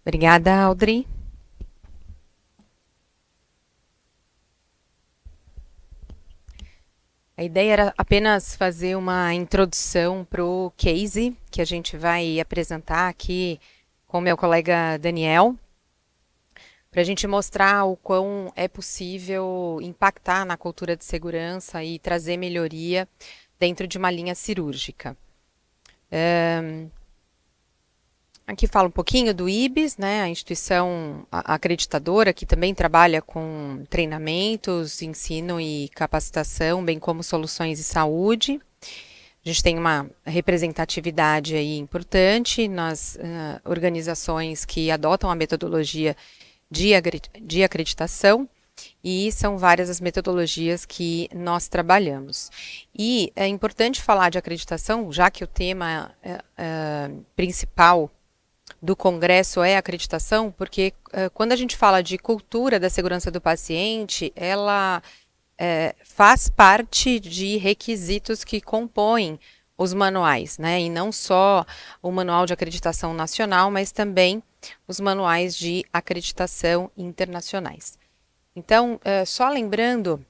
Obrigada, Audrey. A ideia era apenas fazer uma introdução para o case que a gente vai apresentar aqui com meu colega Daniel, para a gente mostrar o quão é possível impactar na cultura de segurança e trazer melhoria dentro de uma linha cirúrgica. Aqui fala um pouquinho do IBS, né, a instituição acreditadora que também trabalha com treinamentos, ensino e capacitação, bem como soluções de saúde. A gente tem uma representatividade aí importante nas organizações que adotam a metodologia de acreditação, e são várias as metodologias que nós trabalhamos. E é importante falar de acreditação, já que o tema principal do Congresso é acreditação, porque quando a gente fala de cultura da segurança do paciente, ela faz parte de requisitos que compõem os manuais, né? E não só o Manual de Acreditação Nacional, mas também os manuais de acreditação internacionais. Então, só lembrando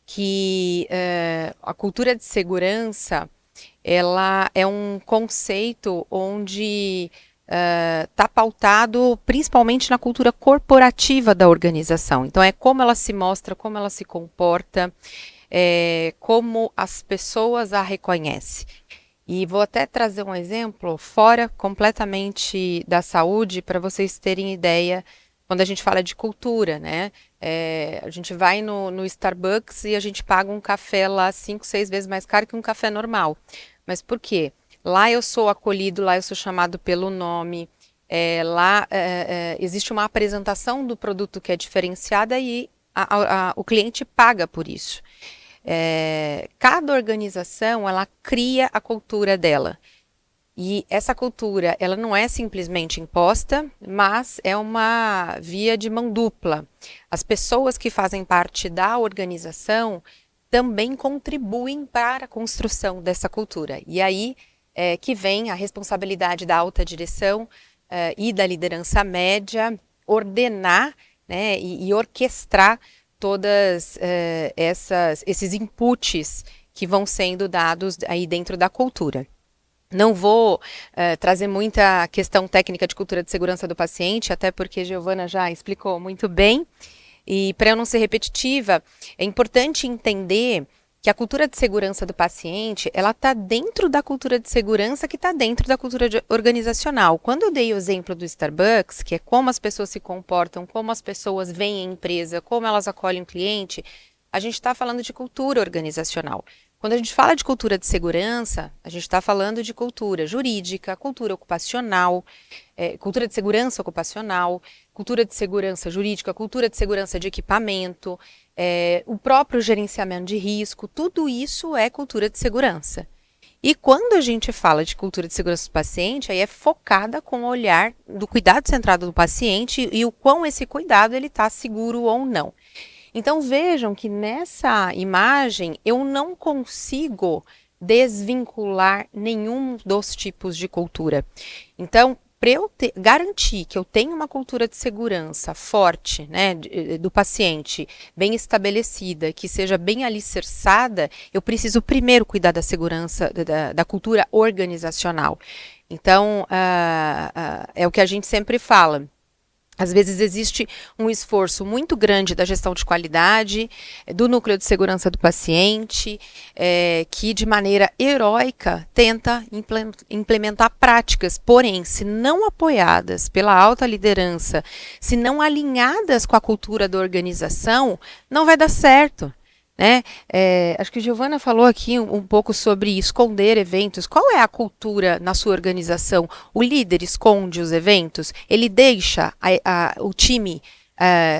que a cultura de segurança, ela é um conceito onde está pautado principalmente na cultura corporativa da organização. Então, é como ela se mostra, como ela se comporta, como as pessoas a reconhecem. E vou até trazer um exemplo fora completamente da saúde para vocês terem ideia quando a gente fala de cultura, né? A gente vai no Starbucks e a gente paga um café lá 5, 6 vezes mais caro que um café normal. Mas por quê? Lá eu sou acolhido, lá eu sou chamado pelo nome, lá existe uma apresentação do produto que é diferenciada e o cliente paga por isso. Cada organização, ela cria a cultura dela. E essa cultura, ela não é simplesmente imposta, mas é uma via de mão dupla. As pessoas que fazem parte da organização também contribuem para a construção dessa cultura. E aí que vem a responsabilidade da alta direção e da liderança média ordenar, né, e orquestrar todas esses inputs que vão sendo dados aí dentro da cultura. Não vou trazer muita questão técnica de cultura de segurança do paciente, até porque Giovana já explicou muito bem. E para eu não ser repetitiva, é importante entender que a cultura de segurança do paciente, ela está dentro da cultura de segurança que está dentro da cultura organizacional. Quando eu dei o exemplo do Starbucks, que é como as pessoas se comportam, como as pessoas veem a empresa, como elas acolhem o cliente, a gente está falando de cultura organizacional. Quando a gente fala de cultura de segurança, a gente está falando de cultura jurídica, cultura ocupacional, cultura de segurança ocupacional, cultura de segurança jurídica, cultura de segurança de equipamento, o próprio gerenciamento de risco, tudo isso é cultura de segurança. E quando a gente fala de cultura de segurança do paciente, aí é focada com o olhar do cuidado centrado do paciente e o quão esse cuidado ele está seguro ou não. Então vejam que nessa imagem eu não consigo desvincular nenhum dos tipos de cultura. Então, para eu garantir que eu tenho uma cultura de segurança forte, né, do paciente, bem estabelecida, que seja bem alicerçada, eu preciso primeiro cuidar da segurança, da cultura organizacional. Então, é o que a gente sempre fala. Às vezes existe um esforço muito grande da gestão de qualidade, do núcleo de segurança do paciente, que de maneira heróica tenta implementar práticas, porém, se não apoiadas pela alta liderança, se não alinhadas com a cultura da organização, não vai dar certo. Né? Acho que a Giovana falou aqui um pouco sobre esconder eventos. Qual é a cultura na sua organização? O líder esconde os eventos? Ele deixa o time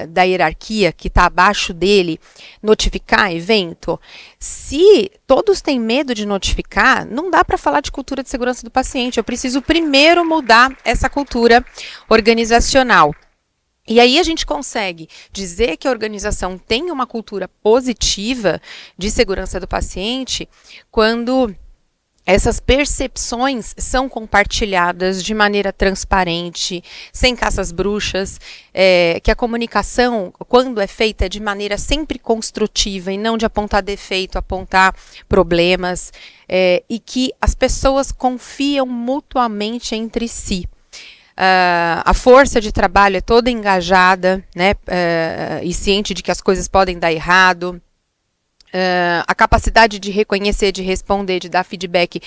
da hierarquia que está abaixo dele notificar evento? Se todos têm medo de notificar, não dá para falar de cultura de segurança do paciente. Eu preciso primeiro mudar essa cultura organizacional. E aí a gente consegue dizer que a organização tem uma cultura positiva de segurança do paciente quando essas percepções são compartilhadas de maneira transparente, sem caças bruxas, que a comunicação, quando é feita de maneira sempre construtiva e não de apontar defeito, apontar problemas, e que as pessoas confiam mutuamente entre si. A força de trabalho é toda engajada, né, e ciente de que as coisas podem dar errado. A capacidade de reconhecer, de responder, de dar feedback,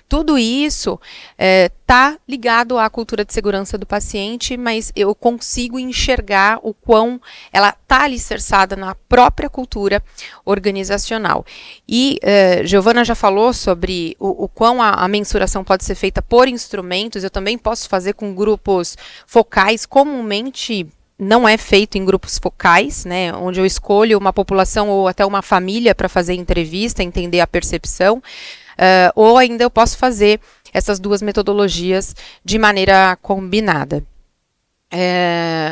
tudo isso está ligado à cultura de segurança do paciente, mas eu consigo enxergar o quão ela está alicerçada na própria cultura organizacional. E Giovana já falou sobre o quão a mensuração pode ser feita por instrumentos. Eu também posso fazer com grupos focais, comumente não é feito em grupos focais, né, onde eu escolho uma população ou até uma família para fazer entrevista, entender a percepção, ou ainda eu posso fazer essas duas metodologias de maneira combinada.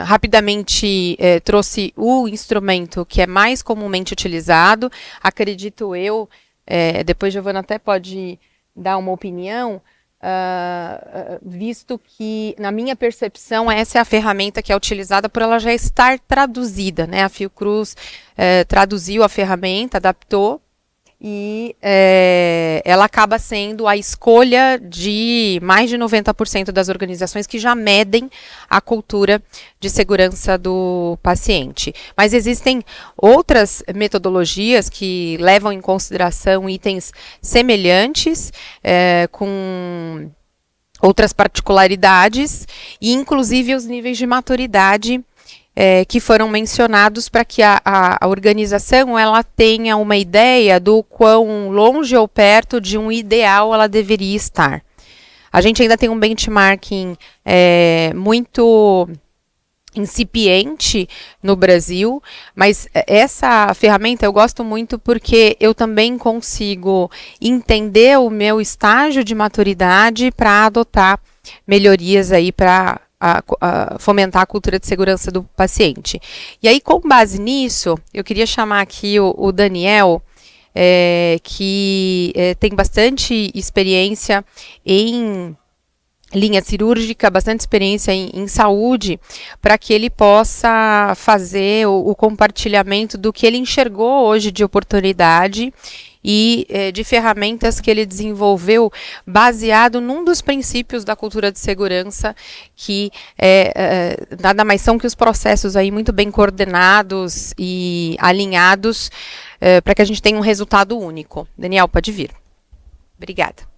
Rapidamente trouxe o instrumento que é mais comumente utilizado, acredito eu, depois Giovana até pode dar uma opinião, visto que, na minha percepção, essa é a ferramenta que é utilizada por ela já estar traduzida, né? A Fiocruz traduziu a ferramenta, adaptou, e ela acaba sendo a escolha de mais de 90% das organizações que já medem a cultura de segurança do paciente. Mas existem outras metodologias que levam em consideração itens semelhantes, com outras particularidades, e inclusive os níveis de maturidade que foram mencionados para que a organização ela tenha uma ideia do quão longe ou perto de um ideal ela deveria estar. A gente ainda tem um benchmarking muito incipiente no Brasil, mas essa ferramenta eu gosto muito porque eu também consigo entender o meu estágio de maturidade para adotar melhorias aí para fomentar a cultura de segurança do paciente. E aí, com base nisso, eu queria chamar aqui o Daniel, que tem bastante experiência em linha cirúrgica, bastante experiência em saúde, para que ele possa fazer o compartilhamento do que ele enxergou hoje de oportunidade e de ferramentas que ele desenvolveu baseado num dos princípios da cultura de segurança, que nada mais são que os processos aí muito bem coordenados e alinhados para que a gente tenha um resultado único. Daniel, pode vir. Obrigada.